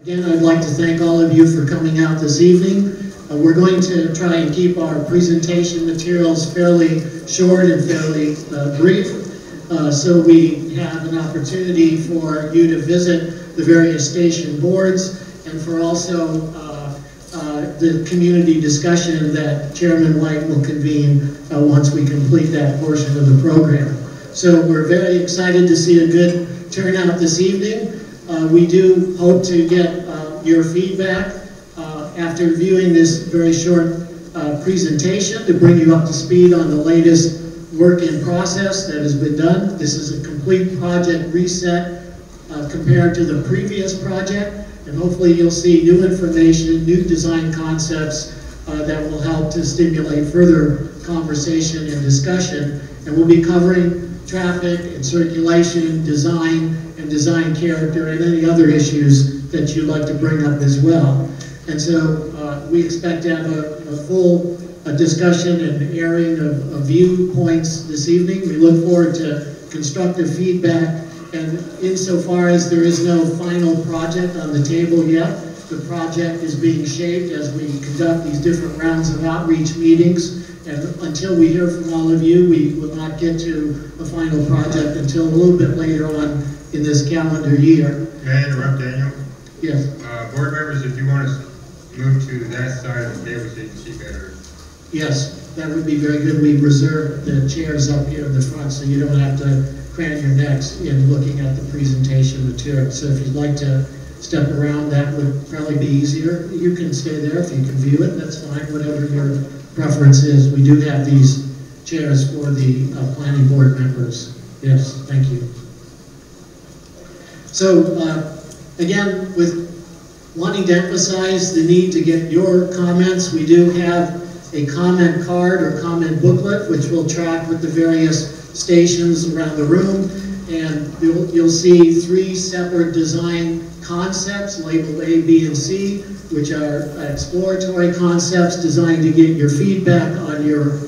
Again, I'd like to thank all of you for coming out this evening. We're going to try and keep our presentation materials fairly short and fairly brief, so we have an opportunity for you to visit the various station boards and for also the community discussion that Chairman White will convene once we complete that portion of the program. So we're very excited to see a good turnout this evening. We do hope to get your feedback after viewing this very short presentation to bring you up to speed on the latest work in process that has been done. This is a complete project reset compared to the previous project, and hopefully you'll see new information, new design concepts that will help to stimulate further conversation and discussion. And we'll be covering traffic and circulation, design and design character, and any other issues that you'd like to bring up as well. And so we expect to have a full discussion and airing of viewpoints this evening. We look forward to constructive feedback, and insofar as there is no final project on the table yet, the project is being shaped as we conduct these different rounds of outreach meetings. And until we hear from all of you, we will not get to a final project until a little bit later on in this calendar year. May I interrupt, Daniel? Yes. Board members, if you want to move to that side of the table so you can see better. Yes, that would be very good. We reserve the chairs up here in the front so you don't have to cram your necks in looking at the presentation material. So if you'd like to step around, that would probably be easier. You can stay there if you can view it. That's fine, whatever your preference is. We do have these chairs for the planning board members. Yes, thank you. So again, with wanting to emphasize the need to get your comments, we do have a comment card or comment booklet which will track with the various stations around the room, and you'll see 3 separate design concepts labeled A, B, and C, which are exploratory concepts designed to get your feedback on your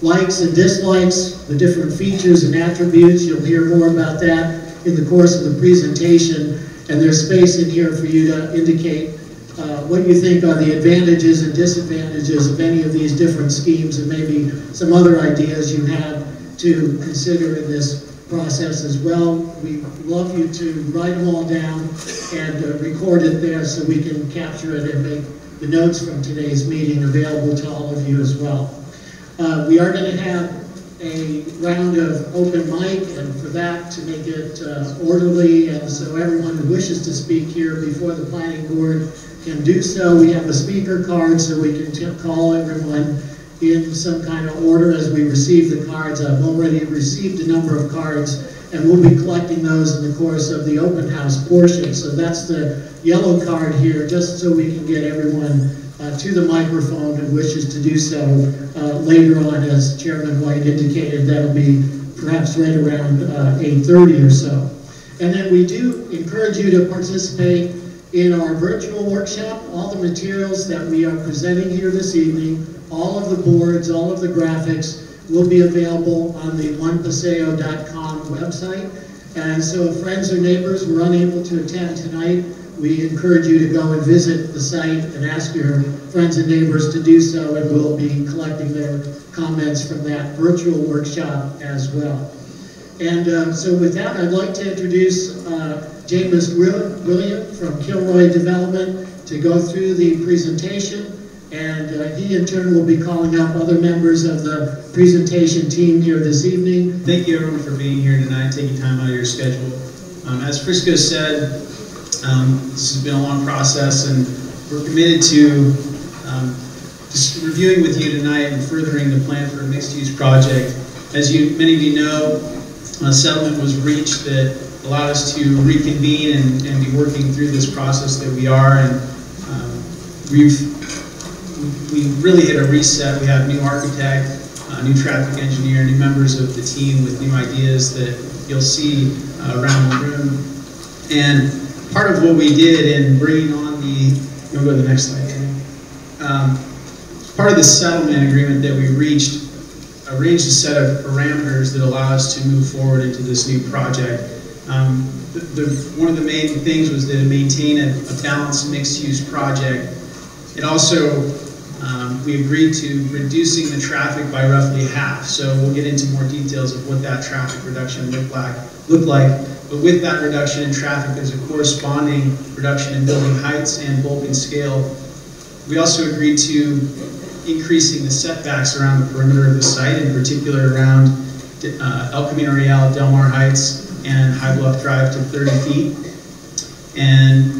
likes and dislikes, the different features and attributes. You'll hear more about that in the course of the presentation, and there's space in here for you to indicate what you think are the advantages and disadvantages of any of these different schemes, and maybe some other ideas you have to consider in this process as well. We love you to write them all down and record it there so we can capture it and make the notes from today's meeting available to all of you as well. We are going to have a round of open mic, and for that, to make it orderly and so everyone who wishes to speak here before the planning board can do so, we have a speaker card so we can call everyone in some kind of order as we receive the cards. I've already received a number of cards, and we'll be collecting those in the course of the open house portion. So that's the yellow card here, just so we can get everyone to the microphone who wishes to do so later on. As Chairman White indicated, that'll be perhaps right around 8:30 or so. And then we do encourage you to participate in our virtual workshop. All the materials that we are presenting here this evening, all of the boards, all of the graphics will be available on the onepaseo.com website. And so if friends or neighbors were unable to attend tonight, we encourage you to go and visit the site and ask your friends and neighbors to do so, and we'll be collecting their comments from that virtual workshop as well. And so with that, I'd like to introduce James William from Kilroy Development to go through the presentation, and he in turn will be calling up other members of the presentation team here this evening. Thank you everyone for being here tonight, taking time out of your schedule. As Frisco said, this has been a long process, and we're committed to just reviewing with you tonight and furthering the plan for a mixed-use project. As many of you know, a settlement was reached that allowed us to reconvene and be working through this process that we are, and we really hit a reset. We have a new architect, a new traffic engineer, new members of the team with new ideas that you'll see around the room. And part of what we did in bringing on you'll go to the next slide. Part of the settlement agreement that we reached arranged a set of parameters that allow us to move forward into this new project. One of the main things was to maintain a balanced mixed-use project. It also, we agreed to reducing the traffic by roughly half. So we'll get into more details of what that traffic reduction looked like. But with that reduction in traffic, there's a corresponding reduction in building heights and bulk and scale. We also agreed to increasing the setbacks around the perimeter of the site, in particular around El Camino Real, Del Mar Heights, and High Bluff Drive to 30 feet. And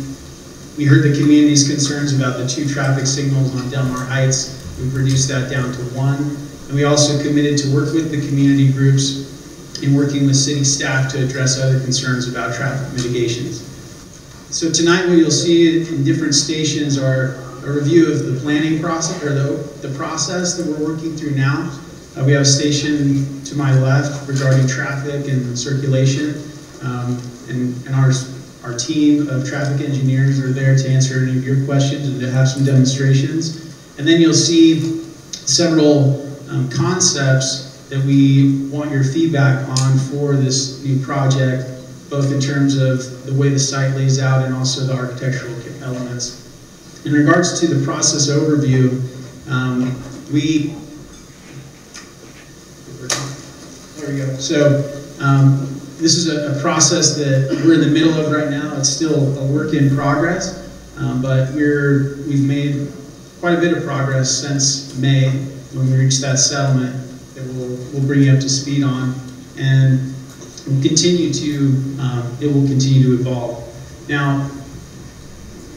we heard the community's concerns about the 2 traffic signals on Del Mar Heights. We've reduced that down to 1. And we also committed to work with the community groups in working with city staff to address other concerns about traffic mitigations. So tonight what you'll see in different stations are a review of the planning process, or the process that we're working through now. We have a station to my left regarding traffic and circulation, and our team of traffic engineers are there to answer any of your questions and to have some demonstrations. And then you'll see several concepts that we want your feedback on for this new project, both in terms of the way the site lays out and also the architectural elements. In regards to the process overview, there we go. So this is a process that we're in the middle of right now. It's still a work in progress, but we've made quite a bit of progress since May when we reached that settlement that we'll bring you up to speed on, and it will continue to evolve. Now,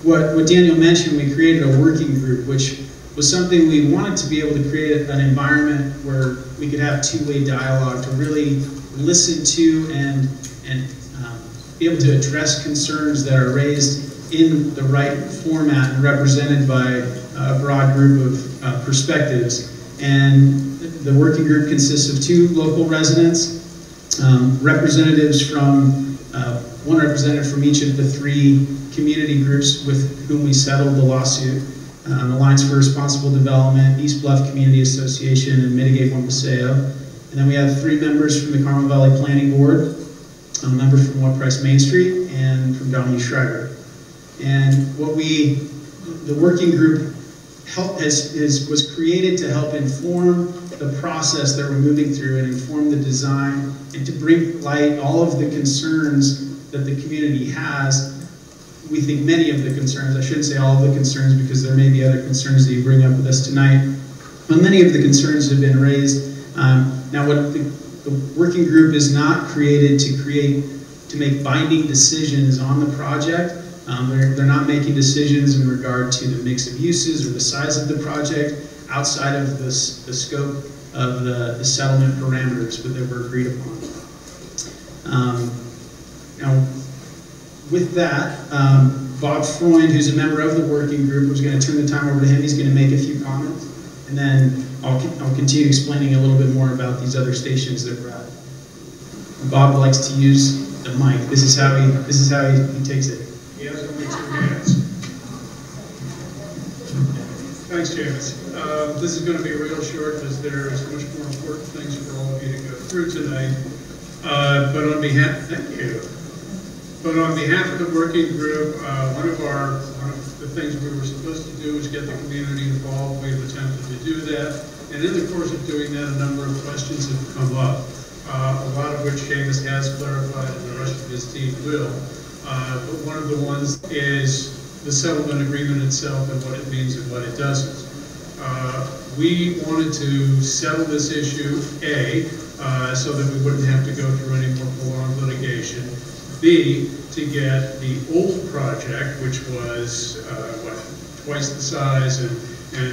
what Daniel mentioned, we created a working group, which was something we wanted to be able to create an environment where we could have two-way dialogue, to really listen to and be able to address concerns that are raised in the right format and represented by a broad group of perspectives. And the working group consists of 2 local residents, representatives from, one representative from each of the 3 community groups with whom we settled the lawsuit, Alliance for Responsible Development, East Bluff Community Association, and Mitigate One Paseo. And then we have 3 members from the Carmel Valley Planning Board, a member from What Price Main Street, and from Donahue Schreiber. And the working group was created to help inform the process that we're moving through and inform the design, and to bring to light all of the concerns that the community has. We think many of the concerns, I shouldn't say all of the concerns because there may be other concerns that you bring up with us tonight, but many of the concerns have been raised. Now, what the working group is not created to make binding decisions on the project. They're not making decisions in regard to the mix of uses or the size of the project outside of the scope of the settlement parameters that were agreed upon. Now, with that, Bob Freund, who's a member of the working group, was going to turn the time over to him. He's going to make a few comments, and then I'll continue explaining a little bit more about these other stations that we're at. Bob likes to use the mic. This is how he takes it. He has only 2 hands. Thanks, James. This is going to be real short because there are much more important things for all of you to go through tonight. But on behalf of the working group, one of the things we were supposed to do was get the community involved. We've attempted to do that, and in the course of doing that, a number of questions have come up. A lot of which James has clarified, and the rest of his team will. But one of the ones is the settlement agreement itself and what it means and what it doesn't. We wanted to settle this issue, A, so that we wouldn't have to go through any more prolonged litigation. B, to get the old project, which was twice the size and 3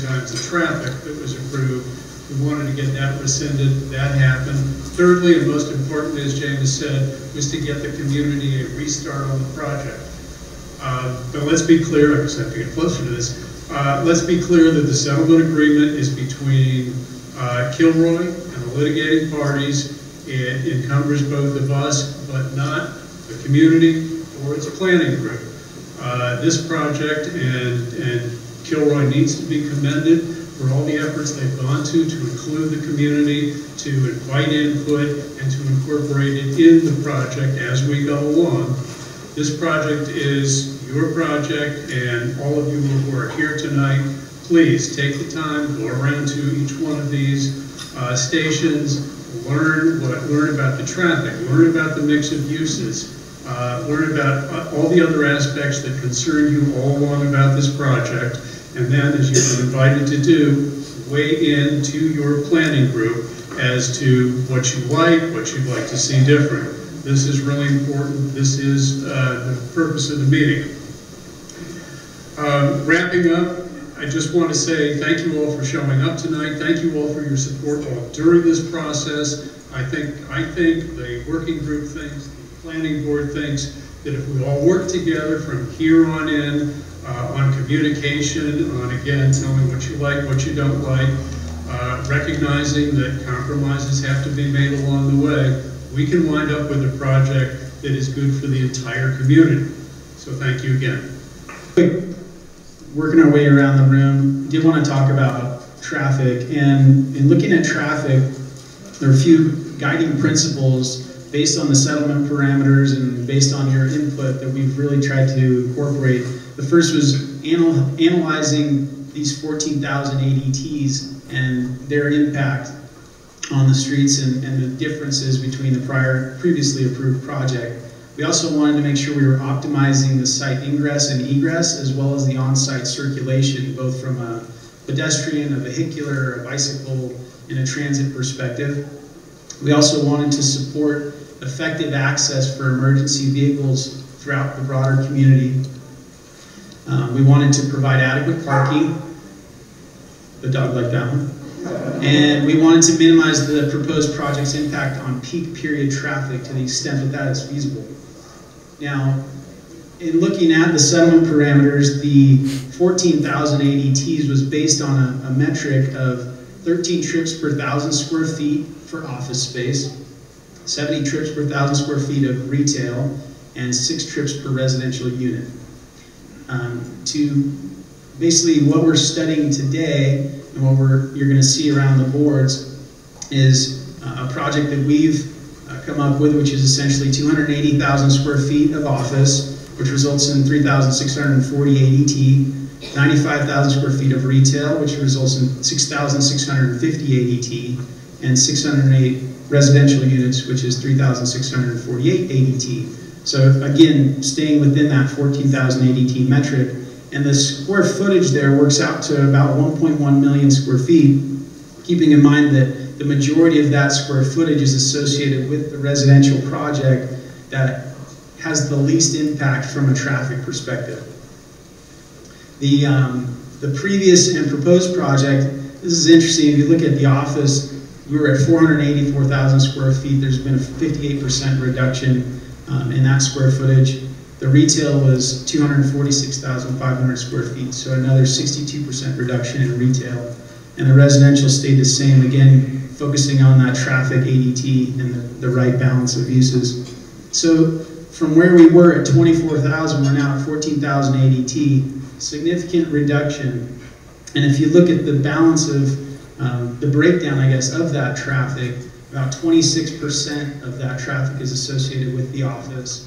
times the traffic that was approved. We wanted to get that rescinded. That happened. Thirdly, and most important, as James said, was to get the community a restart on the project. But let's be clear, I just have to get closer to this. Let's be clear that the settlement agreement is between Kilroy and the litigating parties. It encumbers both of us, but not the community or its planning group. This project, and Kilroy needs to be commended for all the efforts they've gone to include the community, to invite input, and to incorporate it in the project as we go along. This project is your project, and all of you who are here tonight, please take the time, go around to each one of these stations, learn about the traffic, learn about the mix of uses, learn about all the other aspects that concern you all along about this project, and then, as you've been invited to do, weigh into your planning group as to what you like, what you'd like to see different. This is really important. This is the purpose of the meeting. Wrapping up, I just want to say thank you all for showing up tonight. Thank you all for your support all during this process. I think the working group thinks, the planning board thinks that if we all work together from here on in, on communication, on again telling what you like, what you don't like, recognizing that compromises have to be made along the way, we can wind up with a project that is good for the entire community. So thank you again. Working our way around the room, I did want to talk about traffic, and in looking at traffic, there are a few guiding principles based on the settlement parameters and based on your input that we've really tried to incorporate. The first was analyzing these 14,000 ADTs and their impact on the streets and the differences between the previously approved project. We also wanted to make sure we were optimizing the site ingress and egress as well as the on-site circulation, both from a pedestrian, a vehicular, a bicycle, and a transit perspective. We also wanted to support effective access for emergency vehicles throughout the broader community. We wanted to provide adequate parking. The dog liked that one. And we wanted to minimize the proposed project's impact on peak period traffic to the extent that that is feasible. Now, in looking at the settlement parameters, the 14,000 ADTs was based on a metric of 13 trips per 1,000 square feet for office space, 70 trips per 1,000 square feet of retail, and 6 trips per residential unit. To basically what we're studying today and what you're going to see around the boards is a project that we've come up with, which is essentially 280,000 square feet of office, which results in 3,640 ADT, 95,000 square feet of retail, which results in 6,650 ADT, and 608 residential units, which is 3,648 ADT. So again, staying within that 14,000 ADT metric, and the square footage there works out to about 1.1 million square feet, keeping in mind that the majority of that square footage is associated with the residential project that has the least impact from a traffic perspective. The previous and proposed project, this is interesting. If you look at the office, we were at 484,000 square feet. There's been a 58% reduction in that square footage. The retail was 246,500 square feet, so another 62% reduction in retail. And the residential stayed the same, again, focusing on that traffic ADT and the right balance of uses. So from where we were at 24,000, we're now at 14,000 ADT, significant reduction. And if you look at the balance of the breakdown, I guess, of that traffic, about 26% of that traffic is associated with the office.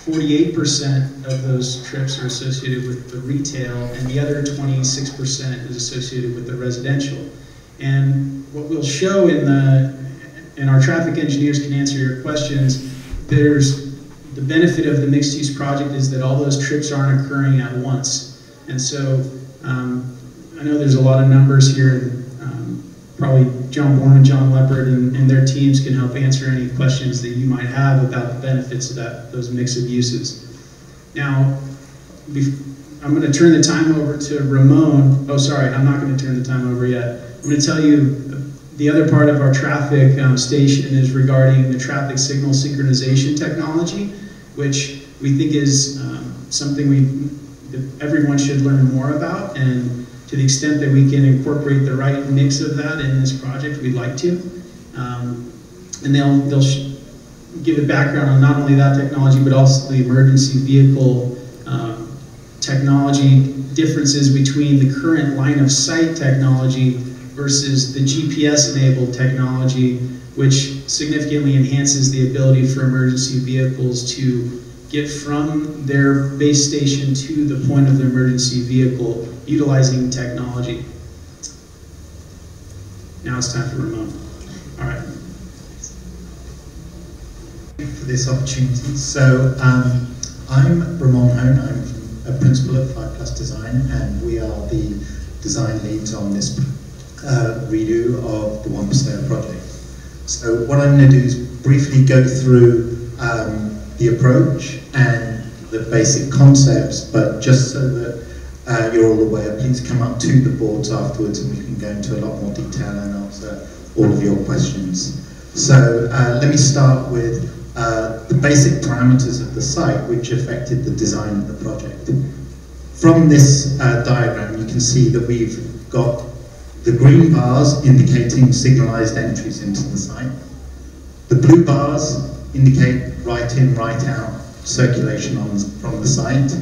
48% of those trips are associated with the retail, and the other 26% is associated with the residential. And what we'll show and our traffic engineers can answer your questions, there's the benefit of the mixed-use project is that all those trips aren't occurring at once. And so I know there's a lot of numbers here, and probably John Bourne and John Leopard and their teams can help answer any questions that you might have about the benefits of those mix of uses. Now, I'm going to turn the time over to Ramon. Oh, sorry, I'm not going to turn the time over yet. I'm going to tell you the other part of our traffic station is regarding the traffic signal synchronization technology, which we think is something that everyone should learn more about, and to the extent that we can incorporate the right mix of that in this project, we'd like to. And they'll give a background on not only that technology, but also the emergency vehicle technology differences between the current line of sight technology versus the GPS-enabled technology, which significantly enhances the ability for emergency vehicles to get from their base station to the point of the emergency vehicle utilizing technology. Now it's time for Ramon. All right. For this opportunity. So I'm Ramon Hone. I'm a principal at 5+ Design, and we are the design leads on this redo of the One Paseo project. So what I'm going to do is briefly go through the approach and the basic concepts, but just so that you're all aware, please come up to the boards afterwards and we can go into a lot more detail and answer all of your questions. So let me start with the basic parameters of the site which affected the design of the project. From this diagram you can see that we've got the green bars indicating signalized entries into the site. The blue bars indicate right in, right out circulation from the site.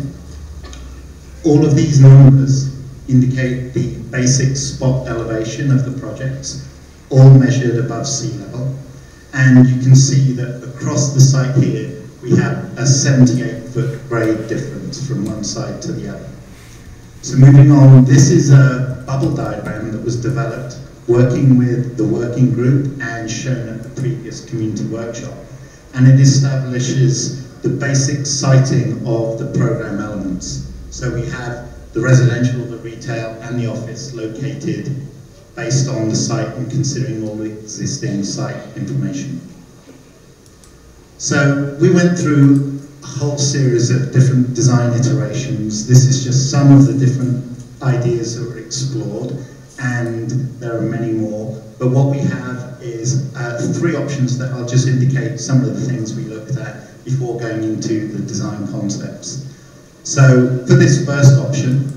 All of these numbers indicate the basic spot elevation of the projects, all measured above sea level. And you can see that across the site here, we have a 78-foot grade difference from one side to the other. So moving on, this is a bubble diagram that was developed working with the working group and shown at the previous community workshop. And it establishes the basic siting of the program elements. So we have the residential, the retail, and the office located based on the site and considering all the existing site information. So we went through a whole series of different design iterations. This is just some of the different ideas that were explored, and there are many more. But what we have is 3 options that I'll just indicate some of the things we looked at before going into the design concepts. So for this first option,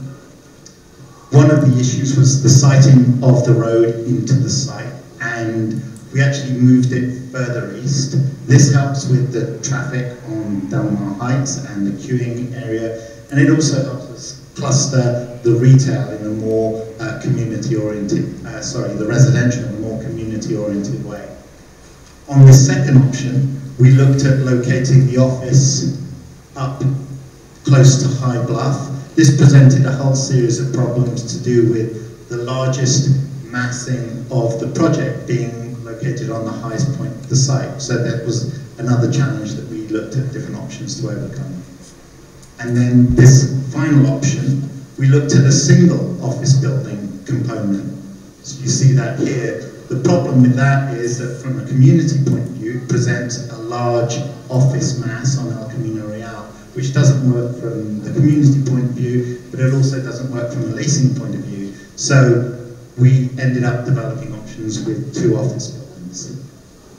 one of the issues was the siting of the road into the site, and we actually moved it further east. This helps with the traffic on Delmar Heights and the queuing area, and it also helps us cluster the retail in a more the residential in a more community-oriented way. On the second option, we looked at locating the office up close to High Bluff. This presented a whole series of problems to do with the largest massing of the project being located on the highest point of the site. So that was another challenge that we looked at different options to overcome. And then this final option, we looked at a single office building component. So you see that here. The problem with that is that from a community point of view, it presents a large office mass on El Camino Real, which doesn't work from the community point of view, but it also doesn't work from a leasing point of view. So we ended up developing options with 2 office buildings.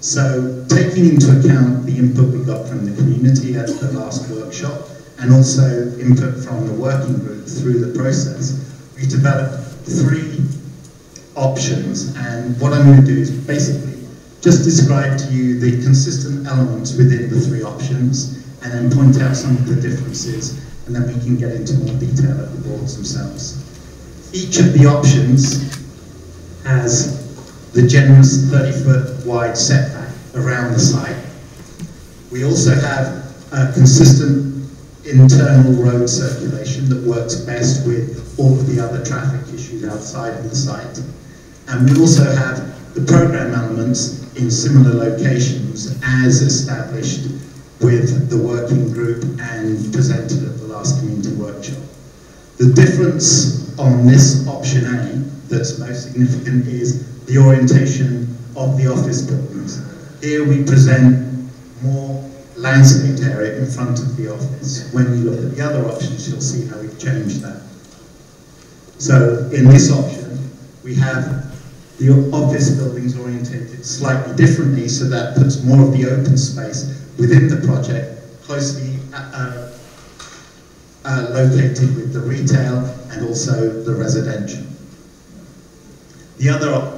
So taking into account the input we got from the community at the last workshop, and also input from the working group through the process, we developed 3 options. And what I'm going to do is basically just describe to you the consistent elements within the 3 options, and then point out some of the differences, and then we can get into more detail at the boards themselves. Each of the options has the generous 30-foot wide setback around the site. We also have a consistent internal road circulation that works best with all of the other traffic issues outside of the site. And we also have the program elements in similar locations as established with the working group and presented at the last community workshop. The difference on this option A that's most significant is the orientation of the office buildings. Here we present more landscaped area in front of the office. When you look at the other options, you'll see how we've changed that. So in this option, we have the office buildings orientated slightly differently, so that puts more of the open space within the project closely located with the retail and also the residential. The other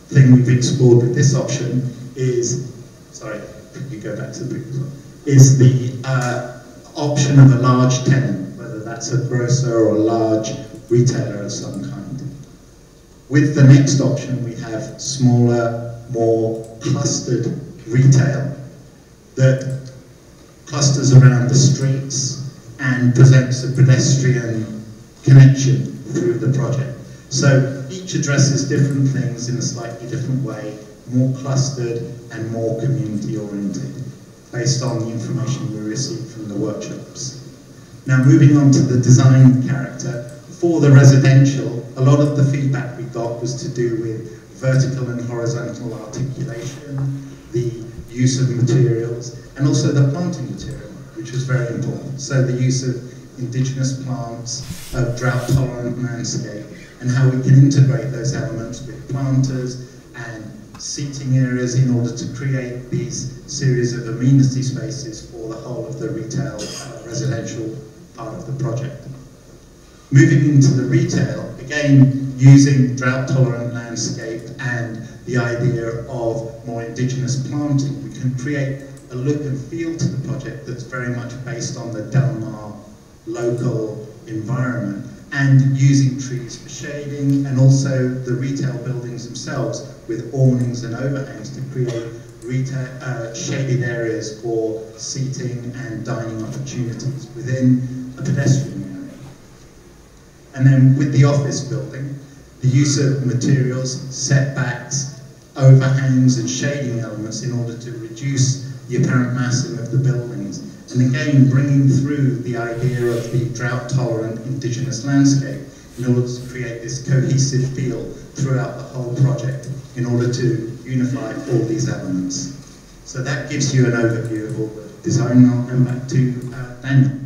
thing we've explored with this option is, sorry, could you go back to the previous one, is the option of a large tenant, whether that's a grocer or a large retailer of some kind. With the next option, we have smaller, more clustered retail that clusters around the streets and presents a pedestrian connection through the project. So each addresses different things in a slightly different way, more clustered and more community oriented, based on the information we received from the workshops. Now moving on to the design character, for the residential, a lot of the feedback we got was to do with vertical and horizontal articulation, the use of materials, and also the planting material, which was very important. So the use of indigenous plants, of drought-tolerant landscape, and how we can integrate those elements with planters and seating areas in order to create these series of amenity spaces for the whole of the retail residential part of the project. Moving into the retail, again, using drought-tolerant landscape and the idea of more indigenous planting, we can create a look and feel to the project that's very much based on the Del Mar local environment, and using trees for shading, and also the retail buildings themselves with awnings and overhangs to create retail, shaded areas for seating and dining opportunities within a pedestrian area. And then with the office building, the use of materials, setbacks, overhangs and shading elements in order to reduce the apparent massing of the buildings. And again, bringing through the idea of the drought-tolerant indigenous landscape in order to create this cohesive feel throughout the whole project in order to unify all these elements. So that gives you an overview of all the design, and I'll hand back to Daniel.